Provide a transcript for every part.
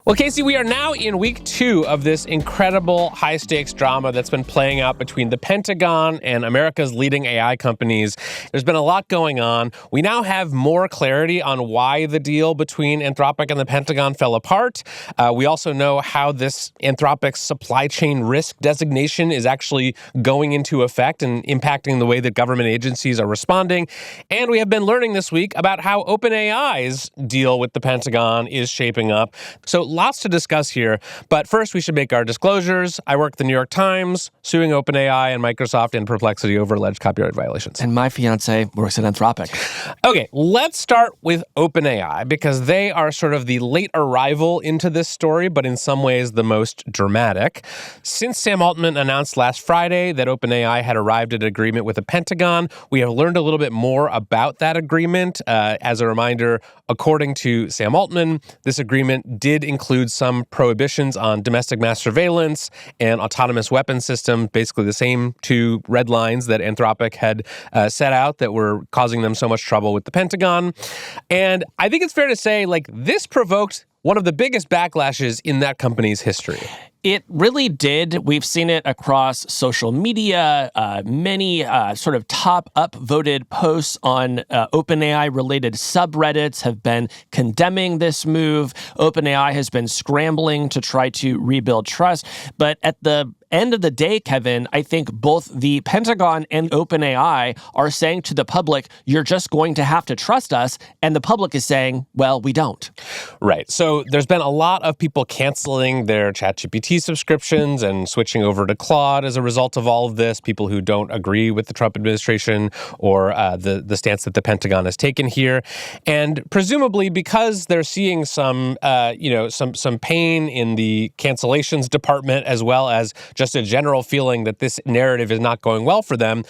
Well, Casey, we are now in week 2 of this incredible high-stakes drama that's been playing out between the Pentagon and America's leading AI companies. There's been a lot going on. We now have more clarity on why the deal between Anthropic and the Pentagon fell apart. We also know how this Anthropic supply chain risk designation is actually going into effect and impacting the way that government agencies are responding. And we have been learning this week about how OpenAI's deal with the Pentagon is shaping up. So lots to discuss here, but first we should make our disclosures. I work at the New York Times, suing OpenAI and Microsoft and Perplexity over alleged copyright violations. And my fiance works at Anthropic. Okay, let's start with OpenAI because they are sort of the late arrival into this story, but in some ways the most dramatic. Since Sam Altman announced last Friday that OpenAI had arrived at an agreement with the Pentagon, we have learned a little bit more about that agreement. As a reminder, according to Sam Altman, this agreement did include some prohibitions on domestic mass surveillance and autonomous weapon systems, basically the same 2 red lines that Anthropic had set out that were causing them so much trouble with the Pentagon. And I think it's fair to say, this provoked one of the biggest backlashes in that company's history. It really did. We've seen it across social media. Many sort of top upvoted posts on OpenAI-related subreddits have been condemning this move. OpenAI has been scrambling to try to rebuild trust. But at the end of the day, Kevin, I think both the Pentagon and OpenAI are saying to the public, you're just going to have to trust us. And the public is saying, well, we don't. Right. So there's been a lot of people canceling their ChatGPT subscriptions and switching over to Claude as a result of all of this, people who don't agree with the Trump administration or the stance that the Pentagon has taken here. And presumably because they're seeing some pain in the cancellations department, as well as just a general feeling that this narrative is not going well for them,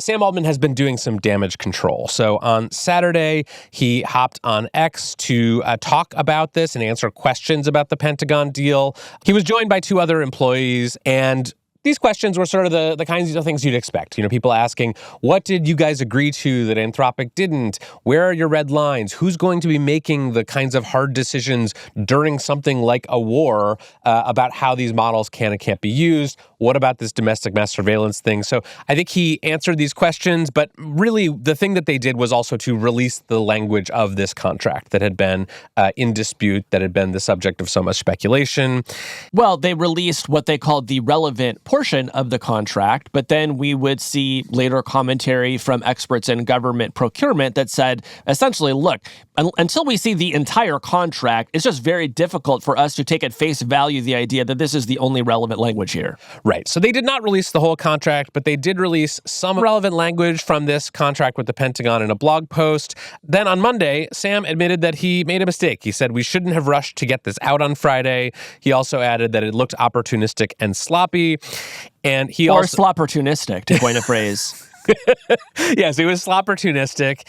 Sam Altman has been doing some damage control. So on Saturday, he hopped on X to talk about this and answer questions about the Pentagon deal. He was joined by 2 other employees, and these questions were sort of the kinds of things you'd expect. People asking, what did you guys agree to that Anthropic didn't? Where are your red lines? Who's going to be making the kinds of hard decisions during something like a war about how these models can and can't be used? What about this domestic mass surveillance thing? So I think he answered these questions, but really the thing that they did was also to release the language of this contract that had been in dispute, that had been the subject of so much speculation. Well, they released what they called the relevant portion of the contract, but then we would see later commentary from experts in government procurement that said, essentially, look, until we see the entire contract, it's just very difficult for us to take at face value the idea that this is the only relevant language here. Right. So they did not release the whole contract, but they did release some relevant language from this contract with the Pentagon in a blog post. Then on Monday, Sam admitted that he made a mistake. He said we shouldn't have rushed to get this out on Friday. He also added that it looked opportunistic and sloppy. And he or also slopportunistic, to coin a phrase. Yes, it was slopportunistic,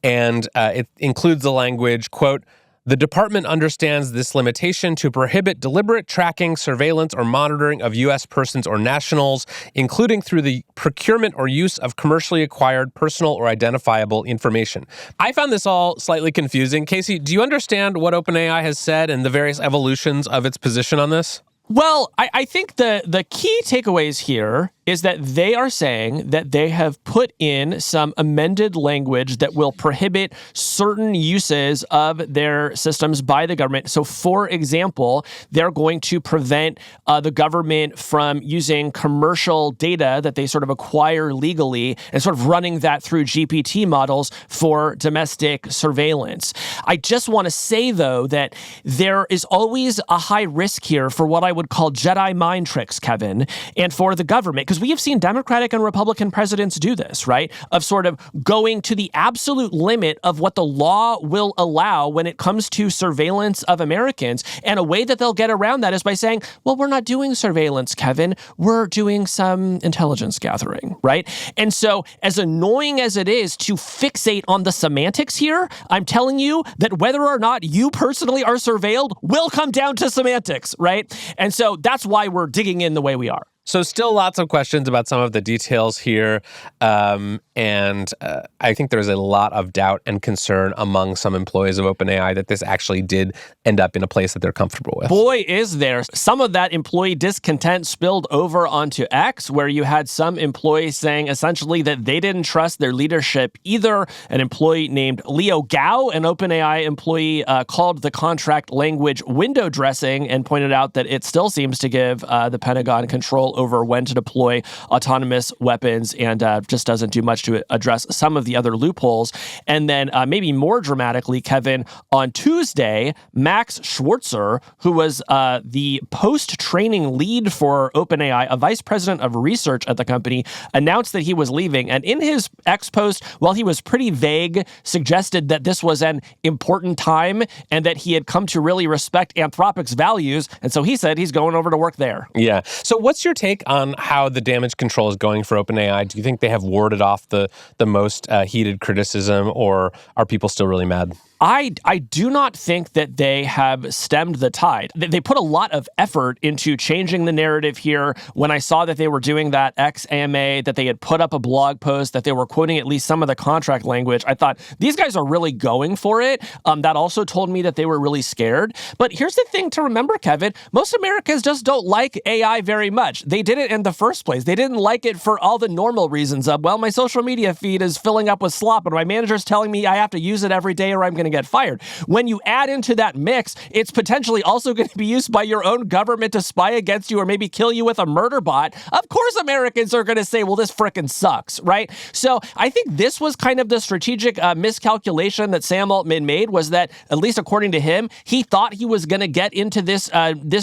and it includes the language, quote, "The department understands this limitation to prohibit deliberate tracking, surveillance, or monitoring of U.S. persons or nationals, including through the procurement or use of commercially acquired personal or identifiable information." I found this all slightly confusing. Casey, do you understand what OpenAI has said and the various evolutions of its position on this? Well, I think the key takeaways here is that they are saying that they have put in some amended language that will prohibit certain uses of their systems by the government. So, for example, they're going to prevent the government from using commercial data that they sort of acquire legally and sort of running that through GPT models for domestic surveillance. I just want to say, though, that there is always a high risk here for what I would call Jedi mind tricks, Kevin, and for the government, because we have seen Democratic and Republican presidents do this, right? Of sort of going to the absolute limit of what the law will allow when it comes to surveillance of Americans. And a way that they'll get around that is by saying, well, we're not doing surveillance, Kevin. We're doing some intelligence gathering, right? And so as annoying as it is to fixate on the semantics here, I'm telling you that whether or not you personally are surveilled will come down to semantics, right? And so that's why we're digging in the way we are. So still lots of questions about some of the details here. And I think there's a lot of doubt and concern among some employees of OpenAI that this actually did end up in a place that they're comfortable with. Boy, is there. Some of that employee discontent spilled over onto X, where you had some employees saying essentially that they didn't trust their leadership either. An employee named Leo Gao, an OpenAI employee, called the contract language window dressing and pointed out that it still seems to give the Pentagon control over when to deploy autonomous weapons and just doesn't do much to address some of the other loopholes. And then maybe more dramatically, Kevin, on Tuesday, Max Schwartzer, who was the post-training lead for OpenAI, a vice president of research at the company, announced that he was leaving. And in his X post, while he was pretty vague, suggested that this was an important time and that he had come to really respect Anthropic's values. And so he said he's going over to work there. Yeah. So what's your take on how the damage control is going for OpenAI? Do you think they have warded off the most heated criticism, or are people still really mad? I do not think that they have stemmed the tide. They put a lot of effort into changing the narrative here. When I saw that they were doing that ex-AMA, that they had put up a blog post, that they were quoting at least some of the contract language, I thought, these guys are really going for it. That also told me that they were really scared. But here's the thing to remember, Kevin. Most Americans just don't like AI very much. They did it in the first place. They didn't like it for all the normal reasons of, well, my social media feed is filling up with slop and my manager's telling me I have to use it every day or I'm going to get fired. When you add into that mix, it's potentially also going to be used by your own government to spy against you or maybe kill you with a murder bot. Of course, Americans are going to say, well, this frickin' sucks, right? So I think this was kind of the strategic miscalculation that Sam Altman made, was that, at least according to him, he thought he was going to get into this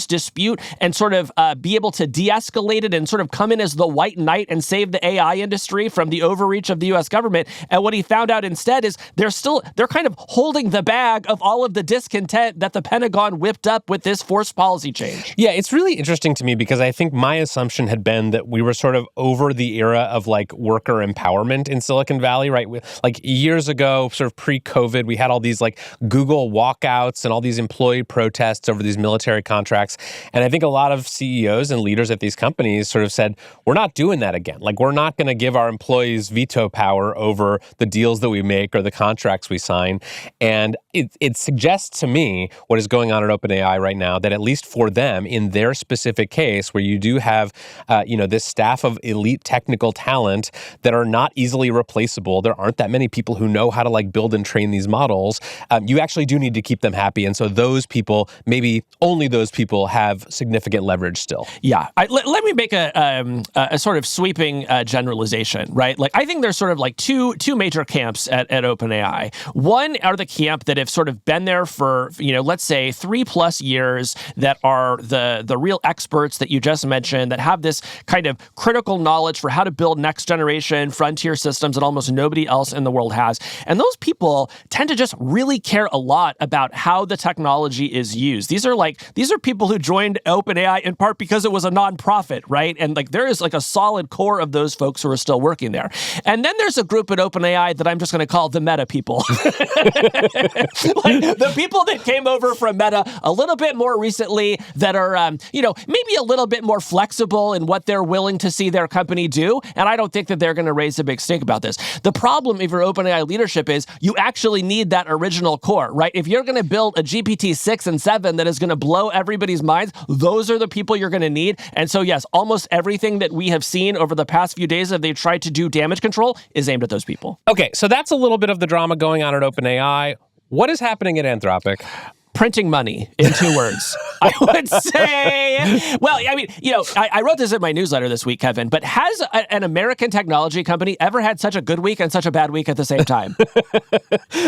dispute and sort of be able to de-escalate it and sort of come in as the white knight and save the AI industry from the overreach of the U.S. government. And what he found out instead is they're kind of holding the bag of all of the discontent that the Pentagon whipped up with this forced policy change. Yeah, it's really interesting to me because I think my assumption had been that we were sort of over the era of like worker empowerment in Silicon Valley, right? Like years ago, sort of pre-COVID, we had all these like Google walkouts and all these employee protests over these military contracts. And I think a lot of CEOs and leaders at these companies sort of said, we're not doing that again. Like, we're not going to give our employees veto power over the deals that we make or the contracts we sign. And it suggests to me what is going on at OpenAI right now, that at least for them, in their specific case, where you do have, this staff of elite technical talent that are not easily replaceable, there aren't that many people who know how to like build and train these models. You actually do need to keep them happy. And so those people, maybe only those people, have significant leverage still. Yeah. Let me make a sort of sweeping generalization, right? Like, I think there's sort of like two major camps at OpenAI. One are the camp that have sort of been there for, let's say 3+ years, that are the real experts that you just mentioned, that have this kind of critical knowledge for how to build next generation frontier systems that almost nobody else in the world has. And those people tend to just really care a lot about how the technology is used. These are people who joined OpenAI in part because it was a nonprofit, right? And like, there is like a solid core of those folks who are still working there. And then there's a group at OpenAI that I'm just going to call the meta people. Like the people that came over from Meta a little bit more recently, that are, maybe a little bit more flexible in what they're willing to see their company do. And I don't think that they're going to raise a big stink about this. The problem if you're OpenAI leadership is you actually need that original core, right? If you're going to build a GPT-6 and 7 that is going to blow everybody's minds, those are the people you're going to need. And so, yes, almost everything that we have seen over the past few days that they've tried to do damage control is aimed at those people. Okay, so that's a little bit of the drama going on at OpenAI. What is happening at Anthropic? Printing money, in 2 words. I would say, well, I mean, I wrote this in my newsletter this week, Kevin, but has an American technology company ever had such a good week and such a bad week at the same time?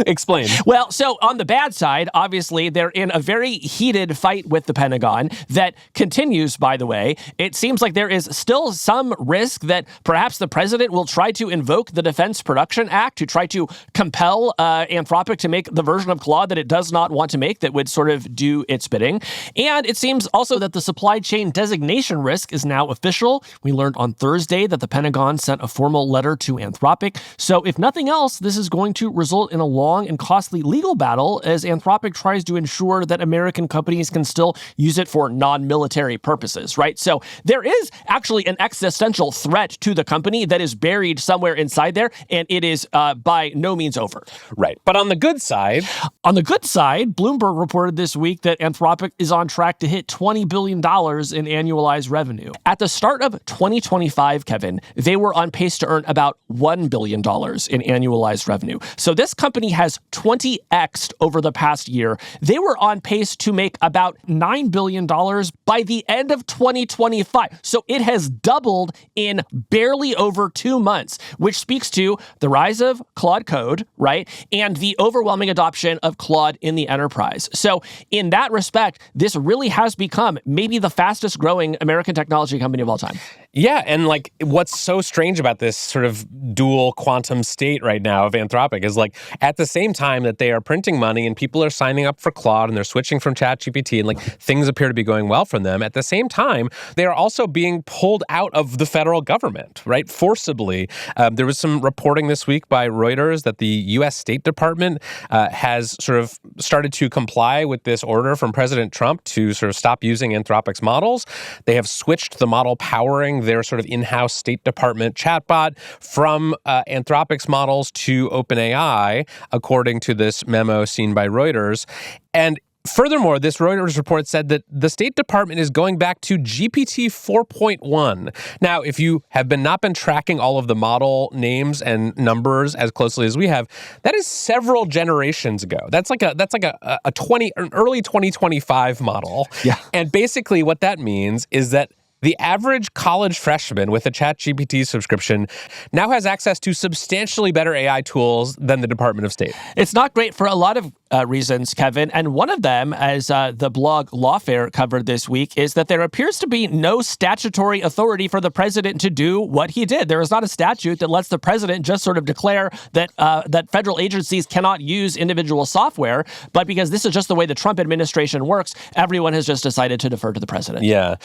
Explain. Well, so on the bad side, obviously, they're in a very heated fight with the Pentagon that continues, by the way. It seems like there is still some risk that perhaps the president will try to invoke the Defense Production Act to try to compel Anthropic to make the version of Claude that it does not want to make, that would sort of do its bidding. And it seems also that the supply chain designation risk is now official. We learned on Thursday that the Pentagon sent a formal letter to Anthropic. So if nothing else, this is going to result in a long and costly legal battle as Anthropic tries to ensure that American companies can still use it for non-military purposes, right? So there is actually an existential threat to the company that is buried somewhere inside there, and it is by no means over. Right. But on the good side... On the good side, Bloomberg reported this week that Anthropic is on track to hit $20 billion in annualized revenue. At the start of 2025, Kevin, they were on pace to earn about $1 billion in annualized revenue. So this company has 20x'd over the past year. They were on pace to make about $9 billion by the end of 2025. So it has doubled in barely over 2 months, which speaks to the rise of Claude Code, right? And the overwhelming adoption of Claude in the enterprise. So in that respect, this really has become maybe the fastest growing American technology company of all time. Yeah, and like what's so strange about this sort of dual quantum state right now of Anthropic is like at the same time that they are printing money and people are signing up for Claude and they're switching from ChatGPT and like things appear to be going well for them, at the same time, they are also being pulled out of the federal government, right? Forcibly. There was some reporting this week by Reuters that the U.S. State Department has sort of started to comply with this order from President Trump to sort of stop using Anthropic's models. They have switched the model powering their sort of in-house State Department chatbot from Anthropic's models to OpenAI, according to this memo seen by Reuters. And furthermore, this Reuters report said that the State Department is going back to GPT 4.1. Now, if you have not been tracking all of the model names and numbers as closely as we have, that is several generations ago. That's like an early 2025 model. Yeah. And basically what that means is that the average college freshman with a ChatGPT subscription now has access to substantially better AI tools than the Department of State. It's not great for a lot of reasons, Kevin. And one of them, as the blog Lawfare covered this week, is that there appears to be no statutory authority for the president to do what he did. There is not a statute that lets the president just sort of declare that that federal agencies cannot use individual software. But because this is just the way the Trump administration works, everyone has just decided to defer to the president. Yeah.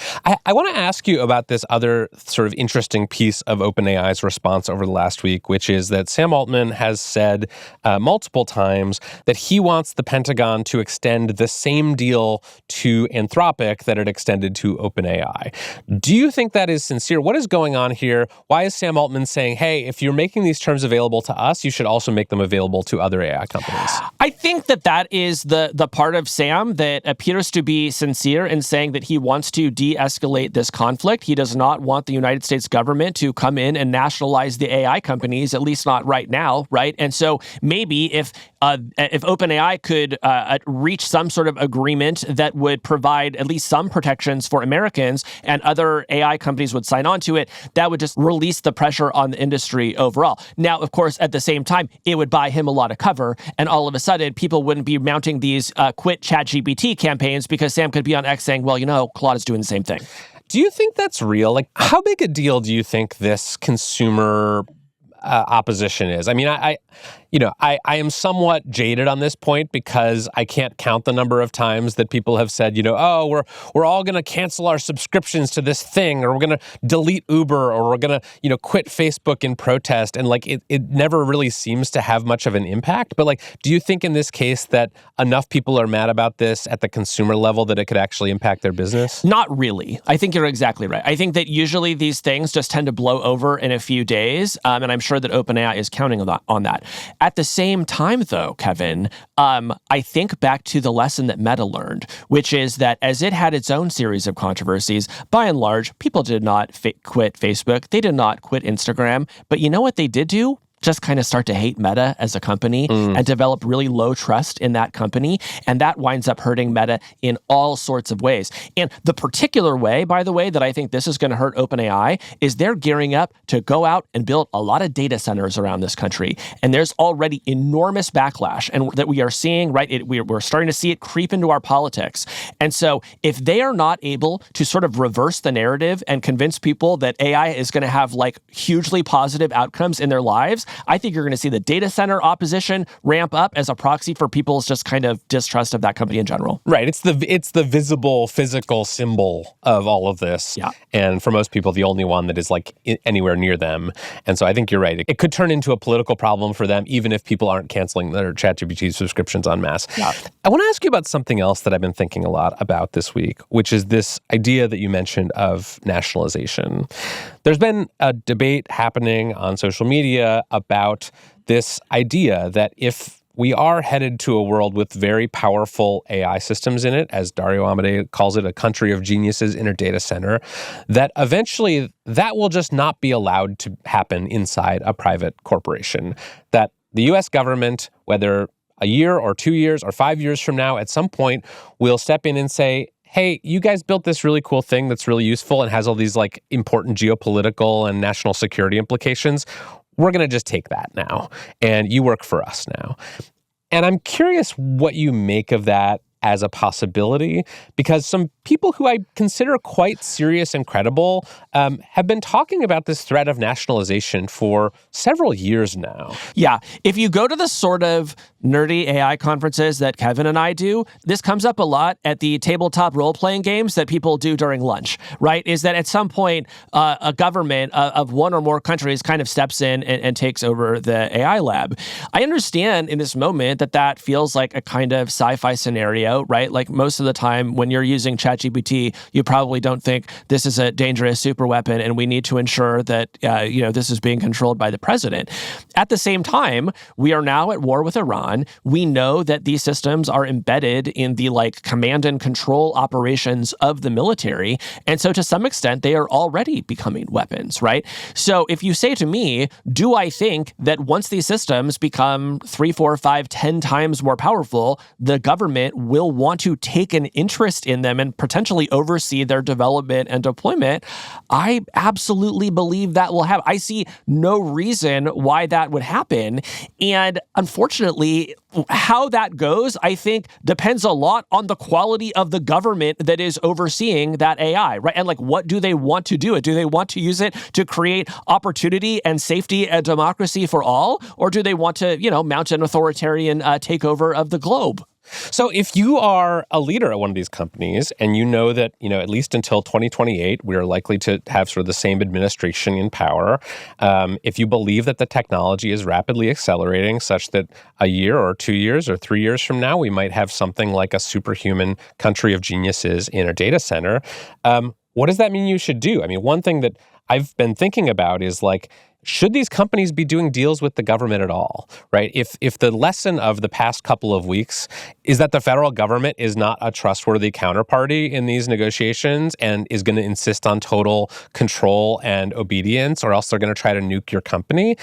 I want to ask you about this other sort of interesting piece of OpenAI's response over the last week, which is that Sam Altman has said multiple times that he wants the Pentagon to extend the same deal to Anthropic that it extended to OpenAI. Do you think that is sincere? What is going on here? Why is Sam Altman saying, hey, if you're making these terms available to us, you should also make them available to other AI companies? I think that is the part of Sam that appears to be sincere in saying that he wants to de-escalate this conflict. He does not want the United States government to come in and nationalize the AI companies, at least not right now, right? And so maybe if OpenAI could reach some sort of agreement that would provide at least some protections for Americans and other AI companies would sign on to it, that would just release the pressure on the industry overall. Now, of course, at the same time, it would buy him a lot of cover, and all of a sudden, people wouldn't be mounting these quit ChatGPT campaigns because Sam could be on X saying, well, Claude is doing the same thing. Do you think that's real? Like, how big a deal do you think this consumer opposition is? I mean, I am somewhat jaded on this point because I can't count the number of times that people have said, oh, we're all going to cancel our subscriptions to this thing, or we're going to delete Uber, or we're going to, quit Facebook in protest. And like, it never really seems to have much of an impact. But like, do you think in this case that enough people are mad about this at the consumer level that it could actually impact their business? Not really. I think you're exactly right. I think that usually these things just tend to blow over in a few days. And I'm sure that OpenAI is counting on that. At the same time, though, Kevin, I think back to the lesson that Meta learned, which is that as it had its own series of controversies, by and large, people did not quit Facebook. They did not quit Instagram. But you know what they did do? Just kind of start to hate Meta as a company and develop really low trust in that company. And that winds up hurting Meta in all sorts of ways. And the particular way, by the way, that I think this is going to hurt OpenAI is they're gearing up to go out and build a lot of data centers around this country. And there's already enormous backlash and that we are seeing, right? We're starting to see it creep into our politics. And so if they are not able to sort of reverse the narrative and convince people that AI is going to have like hugely positive outcomes in their lives, I think you're going to see the data center opposition ramp up as a proxy for people's just kind of distrust of that company in general. Right. It's the visible physical symbol of all of this. Yeah. And for most people, the only one that is like anywhere near them. And so I think you're right. It could turn into a political problem for them, even if people aren't canceling their ChatGPT subscriptions en masse. Yeah. I want to ask you about something else that I've been thinking a lot about this week, which is this idea that you mentioned of nationalization. There's been a debate happening on social media about this idea that if we are headed to a world with very powerful AI systems in it, as Dario Amodei calls it, a country of geniuses in a data center, that eventually that will just not be allowed to happen inside a private corporation. That the U.S. government, whether a year or 2 years or 5 years from now, at some point, will step in and say, hey, you guys built this really cool thing that's really useful and has all these like important geopolitical and national security implications. We're going to just take that now, and you work for us now. And I'm curious what you make of that as a possibility, because some people who I consider quite serious and credible have been talking about this threat of nationalization for several years now. Yeah. If you go to the sort of nerdy AI conferences that Kevin and I do, this comes up a lot at the tabletop role-playing games that people do during lunch, right? Is that at some point, a government of one or more countries kind of steps in and takes over the AI lab. I understand in this moment that feels like a kind of sci-fi scenario, right? Like most of the time when you're using ChatGPT, you probably don't think this is a dangerous super weapon and we need to ensure that, this is being controlled by the president. At the same time, we are now at war with Iran. We know that these systems are embedded in the command and control operations of the military. And so to some extent, they are already becoming weapons, right? So if you say to me, do I think that once these systems become 3, 4, 5, 10 times more powerful, the government will want to take an interest in them and potentially oversee their development and deployment? I absolutely believe that will happen. I see no reason why that would happen. And unfortunately, how that goes, I think, depends a lot on the quality of the government that is overseeing that AI, right? And what do they want to do? Do they want to use it to create opportunity and safety and democracy for all? Or do they want to, mount an authoritarian takeover of the globe? So if you are a leader at one of these companies and you know that, at least until 2028, we are likely to have sort of the same administration in power, if you believe that the technology is rapidly accelerating such that a year or 2 years or 3 years from now, we might have something like a superhuman country of geniuses in a data center, what does that mean you should do? I mean, one thing that I've been thinking about is should these companies be doing deals with the government at all, right? If the lesson of the past couple of weeks is that the federal government is not a trustworthy counterparty in these negotiations and is going to insist on total control and obedience, or else they're going to try to nuke your company,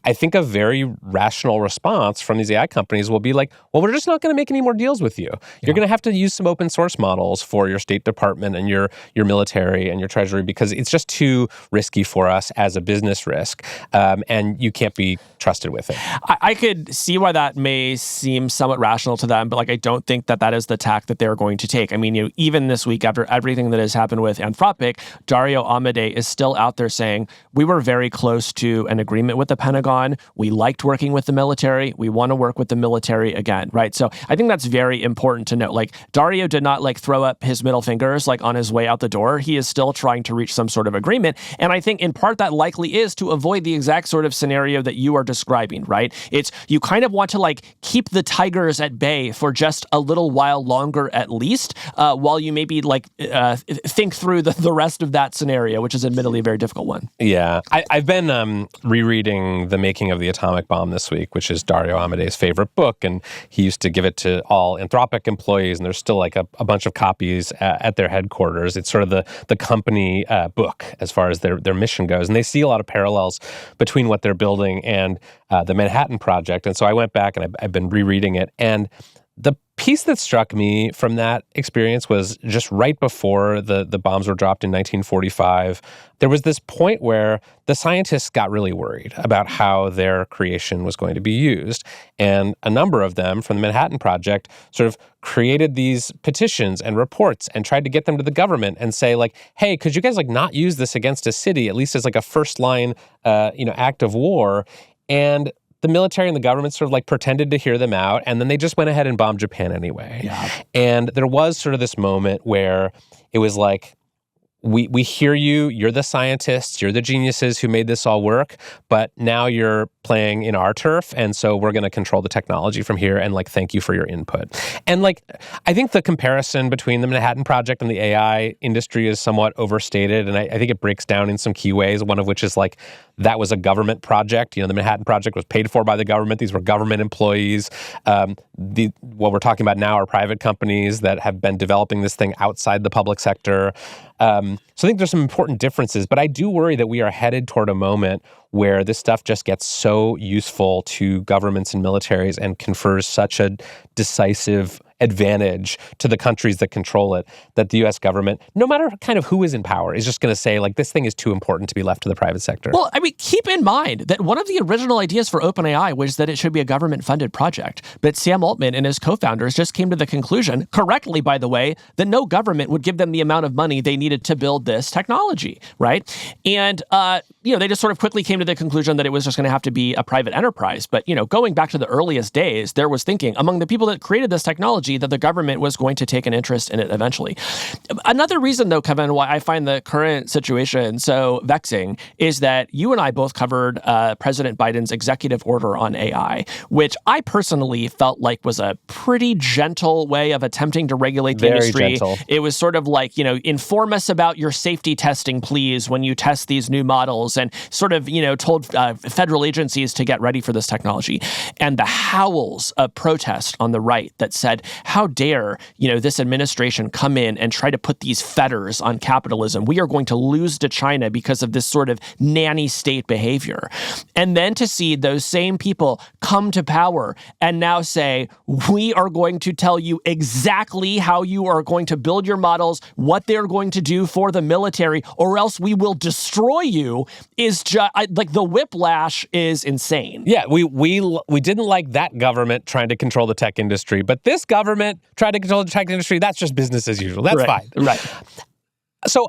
I think a very rational response from these AI companies will be well, we're just not going to make any more deals with you. You're going to have to use some open source models for your State Department and your military and your Treasury because it's just too risky for us as a business risk. And you can't be trusted with it. I could see why that may seem somewhat rational to them, but I don't think that is the tack that they're going to take. I mean, even this week, after everything that has happened with Anthropic, Dario Amodei is still out there saying, we were very close to an agreement with the Pentagon. We liked working with the military. We want to work with the military again, right? So I think that's very important to note. Dario did not throw up his middle fingers on his way out the door. He is still trying to reach some sort of agreement. And I think in part that likely is to avoid the exact sort of scenario that you are describing, right? It's you kind of want to keep the tigers at bay for just a little while longer at least, while you maybe think through the rest of that scenario, which is admittedly a very difficult one. Yeah. I've been rereading The Making of the Atomic Bomb this week, which is Dario Amodei's favorite book, and he used to give it to all Anthropic employees, and there's still a bunch of copies at their headquarters. It's sort of the company book as far as their mission goes, and they see a lot of parallels between what they're building and the Manhattan Project. And so I went back and I've been rereading it. And the piece that struck me from that experience was just right before the bombs were dropped in 1945. There was this point where the scientists got really worried about how their creation was going to be used. And a number of them from the Manhattan Project sort of created these petitions and reports and tried to get them to the government and say hey, could you guys not use this against a city, at least as a first line, act of war? And the military and the government sort of like pretended to hear them out, and then they just went ahead and bombed Japan anyway. Yeah. And there was sort of this moment where it was like, we hear you, you're the scientists, you're the geniuses who made this all work, but now you're playing in our turf, and so we're going to control the technology from here, and like, thank you for your input. And like, I think the comparison between the Manhattan Project and the AI industry is somewhat overstated, and I think it breaks down in some key ways, one of which is like, that was a government project. The Manhattan Project was paid for by the government. These were government employees. What we're talking about now are private companies that have been developing this thing outside the public sector. So I think there's some important differences, but I do worry that we are headed toward a moment where this stuff just gets so useful to governments and militaries and confers such a decisive advantage to the countries that control it, that the U.S. government, no matter kind of who is in power, is just going to say, like, this thing is too important to be left to the private sector. Well, I mean, keep in mind that one of the original ideas for OpenAI was that it should be a government-funded project. But Sam Altman and his co-founders just came to the conclusion, correctly, by the way, that no government would give them the amount of money they needed to build this technology, right? And, they just sort of quickly came to the conclusion that it was just going to have to be a private enterprise. But, going back to the earliest days, there was thinking among the people that created this technology that the government was going to take an interest in it eventually. Another reason, though, Kevin, why I find the current situation so vexing is that you and I both covered President Biden's executive order on AI, which I personally felt like was a pretty gentle way of attempting to regulate the industry. Very gentle. It was sort of like, inform us about your safety testing, please, when you test these new models, and sort of, told federal agencies to get ready for this technology. And the howls of protest on the right that said, how dare, this administration come in and try to put these fetters on capitalism? We are going to lose to China because of this sort of nanny state behavior. And then to see those same people come to power and now say, we are going to tell you exactly how you are going to build your models, what they're going to do for the military, or else we will destroy you, is just like the whiplash is insane. Yeah, we didn't like that government trying to control the tech industry, but this government tried to control the tech industry. That's just business as usual. That's fine. Right. So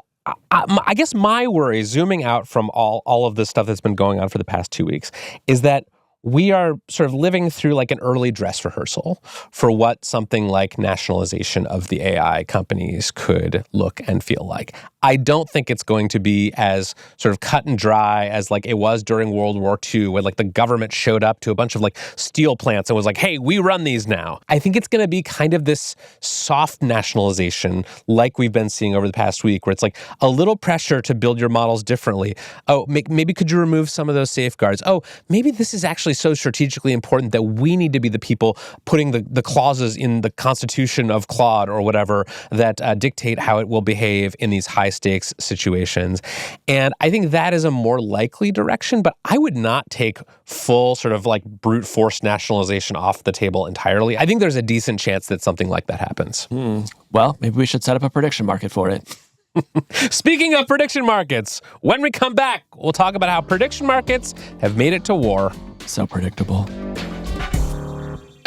I guess my worry, zooming out from all of this stuff that's been going on for the past 2 weeks, is that we are sort of living through like an early dress rehearsal for what something like nationalization of the AI companies could look and feel like. I don't think it's going to be as sort of cut and dry as like it was during World War II, where like the government showed up to a bunch of like steel plants and was like, hey, we run these now. I think it's going to be kind of this soft nationalization like we've been seeing over the past week, where it's like a little pressure to build your models differently. Oh, maybe could you remove some of those safeguards? Oh, maybe this is actually so strategically important that we need to be the people putting the clauses in the constitution of Claude or whatever that dictate how it will behave in these high-stakes situations. And I think that is a more likely direction, but I would not take full sort of like brute force nationalization off the table entirely. I think there's a decent chance that something like that happens. Well, maybe we should set up a prediction market for it. Speaking of prediction markets, when we come back, we'll talk about how prediction markets have made it to war. So predictable.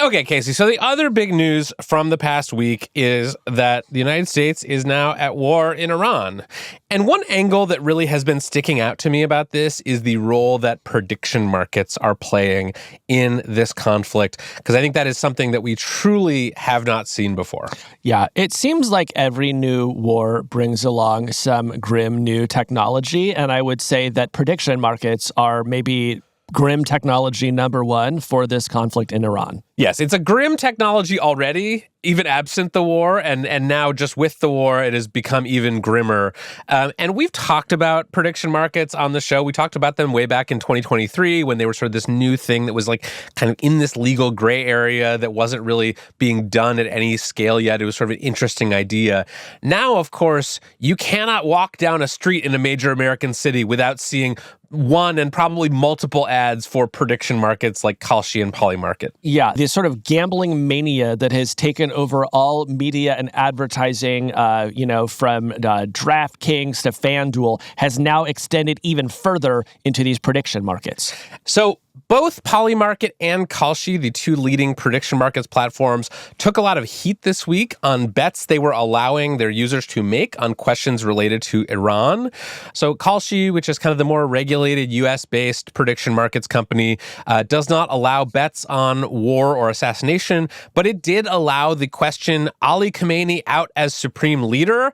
Okay, Casey, so the other big news from the past week is that the United States is now at war in Iran. And one angle that really has been sticking out to me about this is the role that prediction markets are playing in this conflict, because I think that is something that we truly have not seen before. Yeah, it seems like every new war brings along some grim new technology, and I would say that prediction markets are maybe grim technology number one for this conflict in Iran. Yes, it's a grim technology already, even absent the war, and now just with the war, it has become even grimmer. And we've talked about prediction markets on the show. We talked about them way back in 2023 when they were sort of this new thing that was like kind of in this legal gray area that wasn't really being done at any scale yet. It was sort of an interesting idea. Now, of course, you cannot walk down a street in a major American city without seeing one and probably multiple ads for prediction markets like Kalshi and Polymarket. Yeah, this sort of gambling mania that has taken over all media and advertising, from DraftKings to FanDuel has now extended even further into these prediction markets. So both Polymarket and Kalshi, the two leading prediction markets platforms, took a lot of heat this week on bets they were allowing their users to make on questions related to Iran. So Kalshi, which is kind of the more regulated U.S.-based prediction markets company, does not allow bets on war or assassination, but it did allow the question Ali Khamenei out as supreme leader,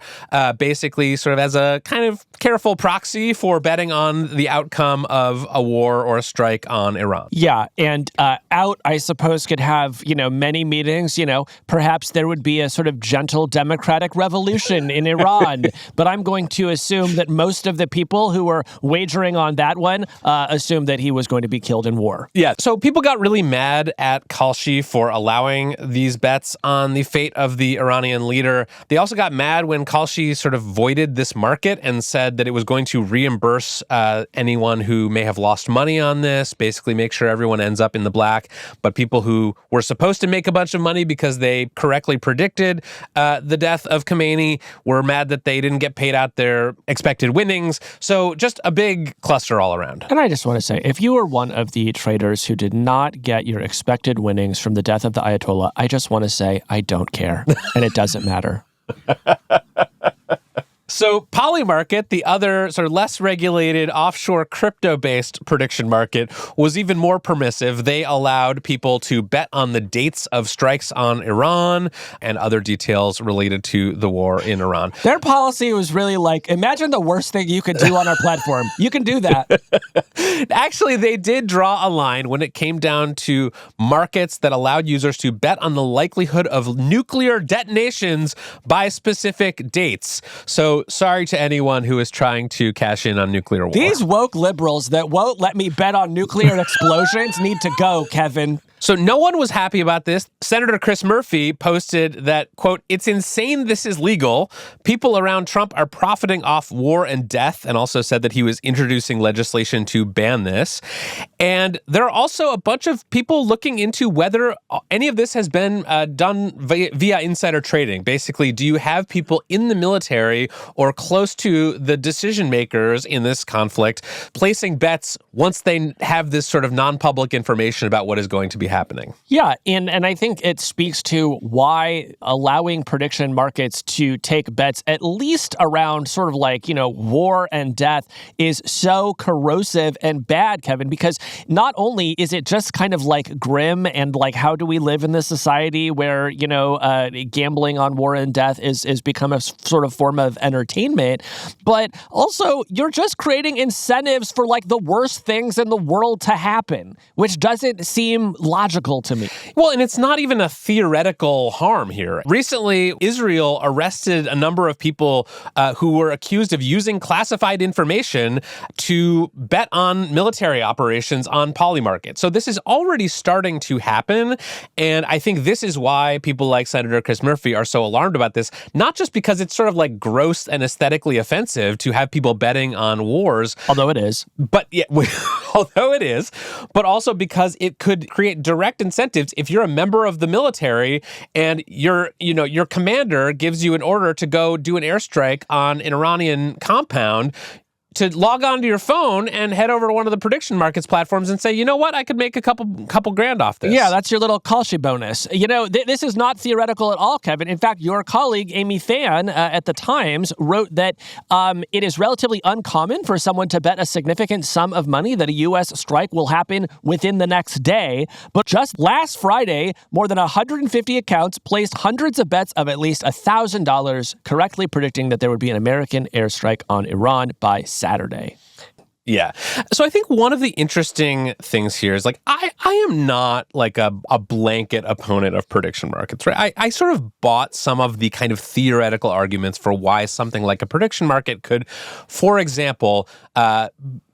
basically sort of as a kind of careful proxy for betting on the outcome of a war or a strike on Iran. Yeah, and out, I suppose, could have, many meanings. Perhaps there would be a sort of gentle democratic revolution in Iran. But I'm going to assume that most of the people who were wagering on that one assumed that he was going to be killed in war. Yeah, so people got really mad at Kalshi for allowing these bets on the fate of the Iranian leader. They also got mad when Kalshi sort of voided this market and said that it was going to reimburse anyone who may have lost money on this, basically make sure everyone ends up in the black. But people who were supposed to make a bunch of money because they correctly predicted the death of Khamenei were mad that they didn't get paid out their expected winnings. So just a big cluster all around. And I just want to say, if you were one of the traders who did not get your expected winnings from the death of the Ayatollah, I just want to say, I don't care. And it doesn't matter. So Polymarket, the other sort of less regulated offshore crypto-based prediction market, was even more permissive. They allowed people to bet on the dates of strikes on Iran and other details related to the war in Iran. Their policy was really like, imagine the worst thing you could do on our platform. You can do that. Actually, they did draw a line when it came down to markets that allowed users to bet on the likelihood of nuclear detonations by specific dates. So sorry to anyone who is trying to cash in on nuclear war. These woke liberals that won't let me bet on nuclear explosions need to go, Kevin. So no one was happy about this. Senator Chris Murphy posted that, quote, "It's insane this is legal. People around Trump are profiting off war and death," and also said that he was introducing legislation to ban this. And there are also a bunch of people looking into whether any of this has been done via insider trading. Basically, do you have people in the military or close to the decision makers in this conflict placing bets once they have this sort of non-public information about what is going to be happening? Yeah, and I think it speaks to why allowing prediction markets to take bets, at least around sort of like, war and death, is so corrosive and bad, Kevin, because not only is it just kind of like grim and like, how do we live in this society where, gambling on war and death is become a sort of form of entertainment, but also you're just creating incentives for like the worst things in the world to happen, which doesn't seem logical to me. Well, and it's not even a theoretical harm here. Recently, Israel arrested a number of people who were accused of using classified information to bet on military operations on Polymarket. So this is already starting to happen, and I think this is why people like Senator Chris Murphy are so alarmed about this, not just because it's sort of like gross and aesthetically offensive to have people betting on wars. Although it is. But yeah, although it is, but also because it could create direct incentives. If you're a member of the military and your commander gives you an order to go do an airstrike on an Iranian compound, to log onto your phone and head over to one of the prediction markets platforms and say, you know what, I could make a couple grand off this. Yeah, that's your little Kalshi bonus. This is not theoretical at all, Kevin. In fact, your colleague, Amy Fan, at the Times, wrote that it is relatively uncommon for someone to bet a significant sum of money that a U.S. strike will happen within the next day. But just last Friday, more than 150 accounts placed hundreds of bets of at least $1,000, correctly predicting that there would be an American airstrike on Iran by Saturday. Yeah. So I think one of the interesting things here is like, I am not like a blanket opponent of prediction markets, right? I sort of bought some of the kind of theoretical arguments for why something like a prediction market could, for example,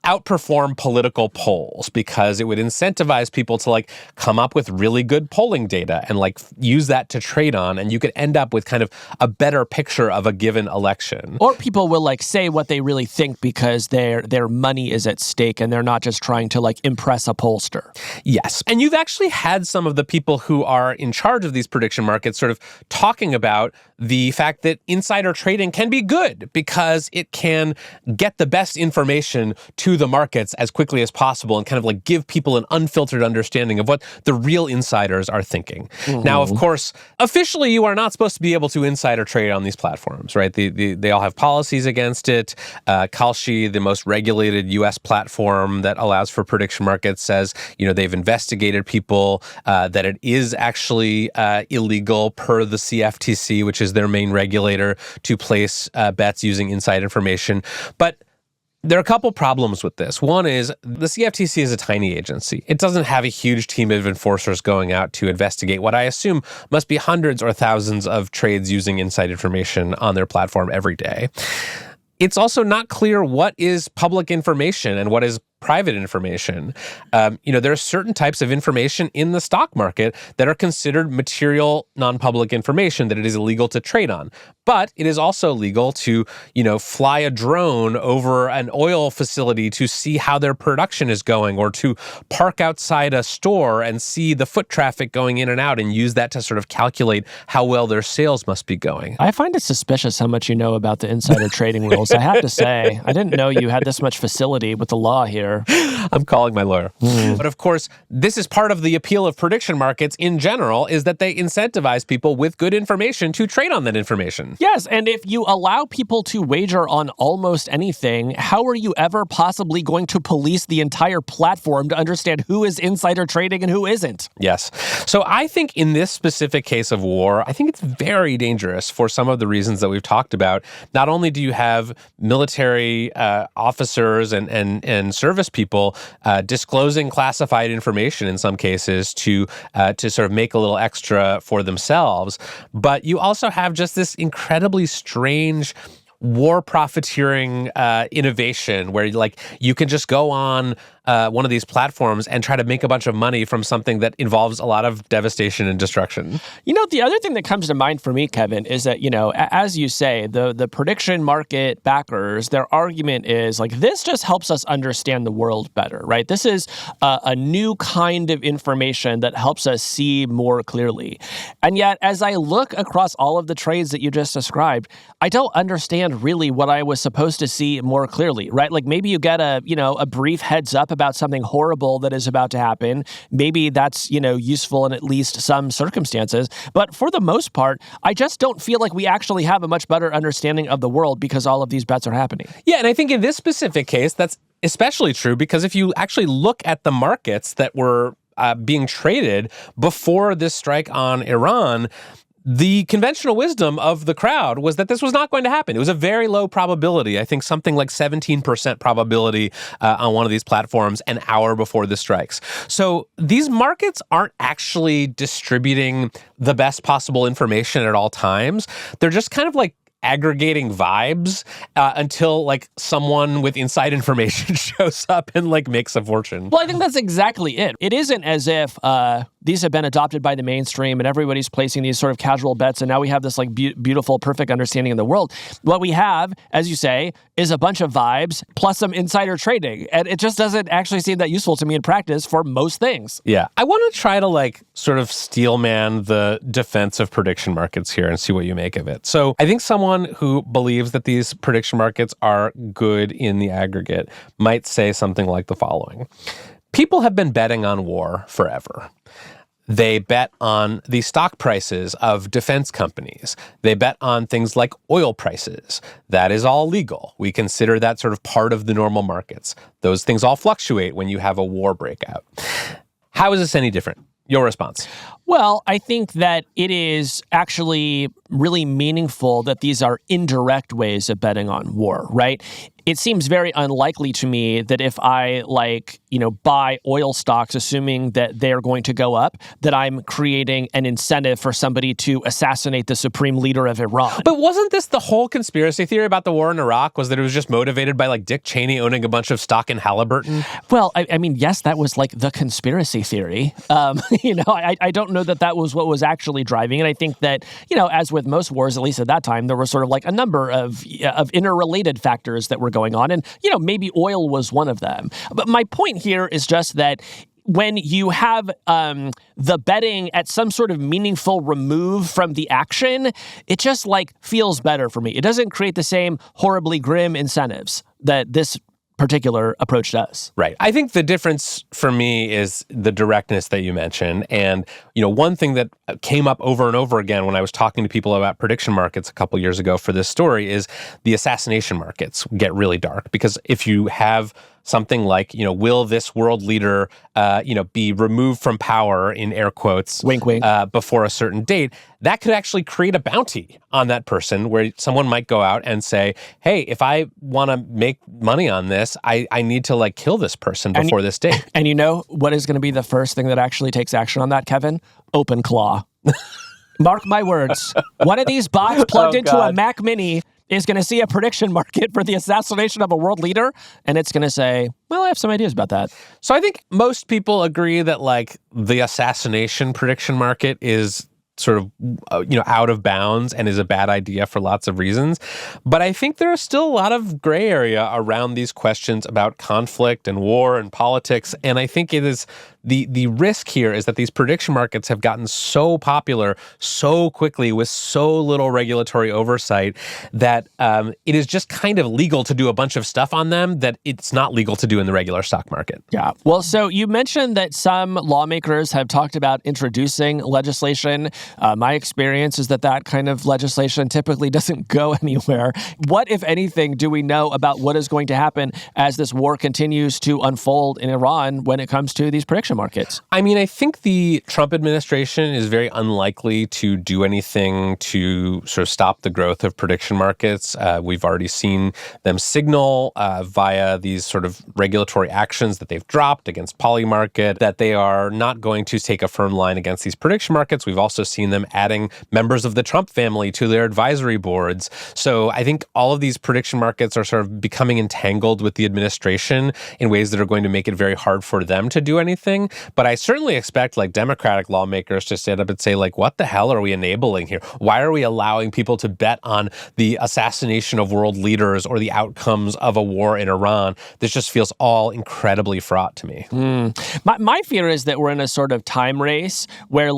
outperform political polls, because it would incentivize people to like come up with really good polling data and like use that to trade on, and you could end up with kind of a better picture of a given election. Or people will like say what they really think because their money is at stake and they're not just trying to like impress a pollster. Yes. And you've actually had some of the people who are in charge of these prediction markets sort of talking about the fact that insider trading can be good because it can get the best information to to the markets as quickly as possible and kind of like give people an unfiltered understanding of what the real insiders are thinking. Now, of course, officially you are not supposed to be able to insider trade on these platforms, right? They all have policies against it. Kalshi, the most regulated U.S. platform that allows for prediction markets, says, they've investigated people, that it is actually illegal per the CFTC, which is their main regulator, to place bets using inside information. But there are a couple problems with this. One is the CFTC is a tiny agency. It doesn't have a huge team of enforcers going out to investigate what I assume must be hundreds or thousands of trades using inside information on their platform every day. It's also not clear what is public information and what is private information. There are certain types of information in the stock market that are considered material non-public information that it is illegal to trade on. But it is also legal to, fly a drone over an oil facility to see how their production is going, or to park outside a store and see the foot traffic going in and out and use that to sort of calculate how well their sales must be going. I find it suspicious how much you know about the insider trading rules. I have to say, I didn't know you had this much facility with the law here. I'm calling my lawyer. But of course, this is part of the appeal of prediction markets in general, is that they incentivize people with good information to trade on that information. Yes, and if you allow people to wager on almost anything, how are you ever possibly going to police the entire platform to understand who is insider trading and who isn't? Yes. So I think in this specific case of war, I think it's very dangerous for some of the reasons that we've talked about. Not only do you have military officers and service people disclosing classified information in some cases to sort of make a little extra for themselves, but you also have just this incredibly strange war profiteering innovation where you can just go on one of these platforms and try to make a bunch of money from something that involves a lot of devastation and destruction. The other thing that comes to mind for me, Kevin, is that, as you say, the prediction market backers, their argument is this just helps us understand the world better, right? This is a new kind of information that helps us see more clearly. And yet, as I look across all of the trades that you just described, I don't understand really what I was supposed to see more clearly, right? Maybe you get a brief heads up about something horrible that is about to happen. Maybe that's, useful in at least some circumstances. But for the most part, I just don't feel like we actually have a much better understanding of the world because all of these bets are happening. Yeah, and I think in this specific case, that's especially true because if you actually look at the markets that were being traded before this strike on Iran, the conventional wisdom of the crowd was that this was not going to happen. It was a very low probability. I think something like 17% probability on one of these platforms an hour before the strikes. So these markets aren't actually distributing the best possible information at all times. They're just kind of aggregating vibes until someone with inside information shows up and makes a fortune. Well, I think that's exactly it. It isn't as if these have been adopted by the mainstream and everybody's placing these sort of casual bets and now we have this beautiful, perfect understanding of the world. What we have, as you say, is a bunch of vibes plus some insider trading. And it just doesn't actually seem that useful to me in practice for most things. Yeah. I want to try to sort of steelman the defense of prediction markets here and see what you make of it. So I think someone who believes that these prediction markets are good in the aggregate might say something like the following. People have been betting on war forever. They bet on the stock prices of defense companies. They bet on things like oil prices. That is all legal. We consider that sort of part of the normal markets. Those things all fluctuate when you have a war breakout. How is this any different? Your response? Well, I think that it is actually really meaningful that these are indirect ways of betting on war, right? It seems very unlikely to me that if I buy oil stocks, assuming that they're going to go up, that I'm creating an incentive for somebody to assassinate the supreme leader of Iran. But wasn't this the whole conspiracy theory about the war in Iraq, was that it was just motivated by Dick Cheney owning a bunch of stock in Halliburton? Well, I mean, yes, that was the conspiracy theory. I don't know that was what was actually driving it. I think that, as with most wars, at least at that time, there were sort of a number of interrelated factors that were going on. And, maybe oil was one of them. But my point here is just that when you have the betting at some sort of meaningful remove from the action, it just feels better for me. It doesn't create the same horribly grim incentives that this particular approach does. Right. I think the difference for me is the directness that you mentioned. And, one thing that came up over and over again when I was talking to people about prediction markets a couple years ago for this story is the assassination markets get really dark. Because if you have something like, will this world leader, be removed from power, in air quotes, wink, wink, before a certain date, that could actually create a bounty on that person where someone might go out and say, hey, if I want to make money on this, I need to kill this person before this date. And you know what is going to be the first thing that actually takes action on that, Kevin? OpenClaw. Mark my words. One of these bots plugged into a Mac Mini is going to see a prediction market for the assassination of a world leader, and it's going to say, well, I have some ideas about that. So I think most people agree that the assassination prediction market is sort of, out of bounds and is a bad idea for lots of reasons. But I think there is still a lot of gray area around these questions about conflict and war and politics. And I think it is the risk here is that these prediction markets have gotten so popular so quickly with so little regulatory oversight that it is just kind of legal to do a bunch of stuff on them that it's not legal to do in the regular stock market. Yeah. Well, so you mentioned that some lawmakers have talked about introducing legislation. My experience is that kind of legislation typically doesn't go anywhere. What, if anything, do we know about what is going to happen as this war continues to unfold in Iran when it comes to these prediction markets? I mean, I think the Trump administration is very unlikely to do anything to sort of stop the growth of prediction markets. We've already seen them signal via these sort of regulatory actions that they've dropped against Polymarket that they are not going to take a firm line against these prediction markets. We've also seen them adding members of the Trump family to their advisory boards. So I think all of these prediction markets are sort of becoming entangled with the administration in ways that are going to make it very hard for them to do anything. But I certainly expect Democratic lawmakers to stand up and say, what the hell are we enabling here? Why are we allowing people to bet on the assassination of world leaders or the outcomes of a war in Iran? This just feels all incredibly fraught to me. My fear is that we're in a sort of time race where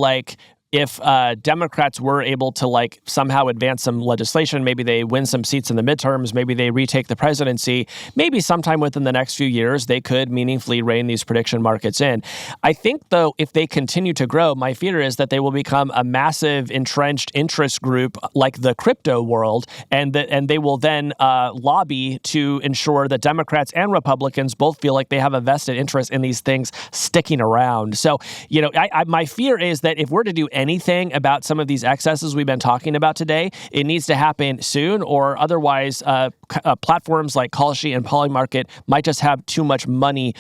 if Democrats were able to somehow advance some legislation, maybe they win some seats in the midterms, maybe they retake the presidency, maybe sometime within the next few years, they could meaningfully rein these prediction markets in. I think, though, if they continue to grow, my fear is that they will become a massive entrenched interest group like the crypto world, and they will then lobby to ensure that Democrats and Republicans both feel like they have a vested interest in these things sticking around. So, my fear is that if we're to do anything about some of these excesses we've been talking about today, it needs to happen soon, or otherwise platforms like Kalshi and Polymarket might just have too much money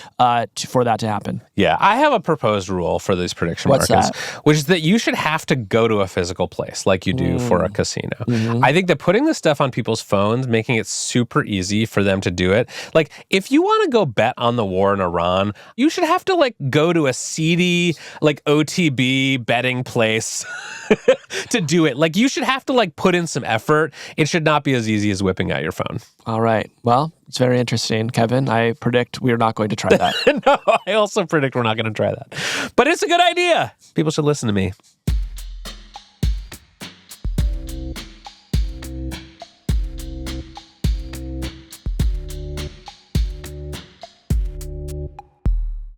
for that to happen. Yeah, I have a proposed rule for these prediction markets, which is that you should have to go to a physical place like you do for a casino. I think that putting this stuff on people's phones, making it super easy for them to do it. If you want to go bet on the war in Iran, you should have to go to a seedy OTB betting place to do it. You should have to put in some effort. It should not be as easy as whipping out your phone. All right. Well, it's very interesting, Kevin. I predict we're not going to try that. No, I also predict we're not going to try that. But it's a good idea. People should listen to me.